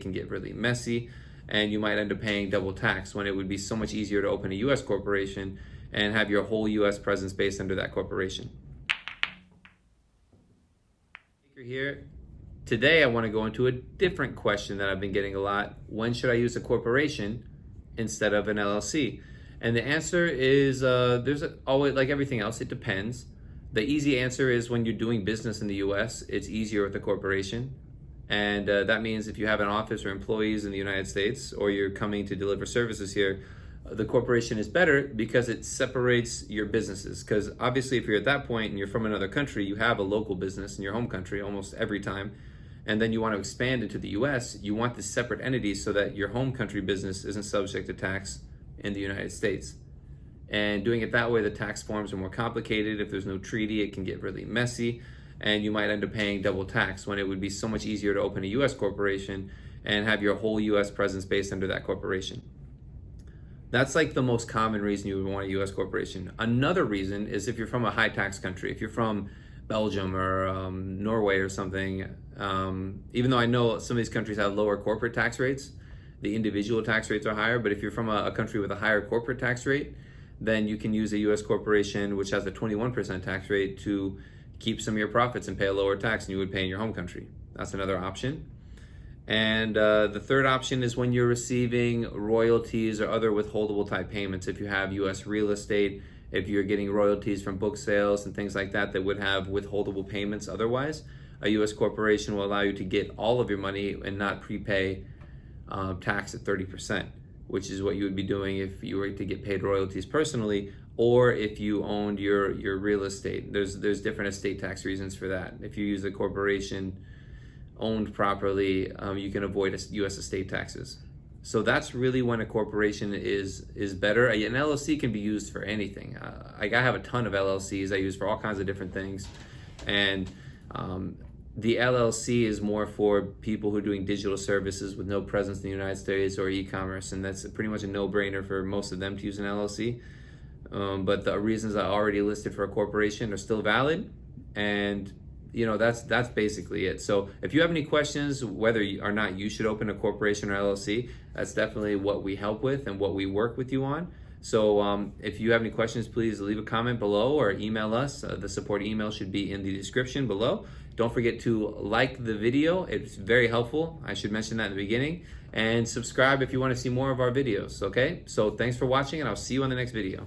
can get really messy, and you might end up paying double tax when it would be so much easier to open a US corporation and have your whole US presence based under that corporation. Here. Today I want to go into a different question that I've been getting a lot. When should I use a corporation instead of an LLC? And the answer is always, like everything else, it depends. The easy answer is when you're doing business in the US, it's easier with a corporation. And that means if you have an office or employees in the United States, or you're coming to deliver services here, the corporation is better because it separates your businesses. Because obviously if you're at that point and you're from another country, you have a local business in your home country almost every time. And then you want to expand into the US, you want the separate entities so that your home country business isn't subject to tax in the United States. And doing it that way, the tax forms are more complicated. If there's no treaty, it can get really messy, and you might end up paying double tax when it would be so much easier to open a US corporation and have your whole US presence based under that corporation. That's like the most common reason you would want a US corporation. Another reason is if you're from a high tax country. If you're from Belgium or Norway or something, even though I know some of these countries have lower corporate tax rates, the individual tax rates are higher, but if you're from a country with a higher corporate tax rate, then you can use a US corporation which has a 21% tax rate to keep some of your profits and pay a lower tax than you would pay in your home country. That's another option. And the third option is when you're receiving royalties or other withholdable type payments. If you have US real estate, if you're getting royalties from book sales and things like that that would have withholdable payments otherwise, a US corporation will allow you to get all of your money and not prepay tax at 30%, which is what you would be doing if you were to get paid royalties personally, or if you owned your real estate. There's different estate tax reasons for that. If you use a corporation owned properly, you can avoid US estate taxes. So that's really when a corporation is better. An LLC can be used for anything. I have a ton of LLCs I use for all kinds of different things, and the LLC is more for people who are doing digital services with no presence in the United States or e-commerce, and that's pretty much a no-brainer for most of them to use an LLC. But the reasons I already listed for a corporation are still valid, and that's basically it. So if you have any questions whether or not you should open a corporation or LLC, that's definitely what we help with and what we work with you on. So if you have any questions, please leave a comment below or email us. The support email should be in the description below. Don't forget to like the video. It's very helpful. I should mention that in the beginning. And subscribe if you want to see more of our videos, okay? So thanks for watching, and I'll see you on the next video.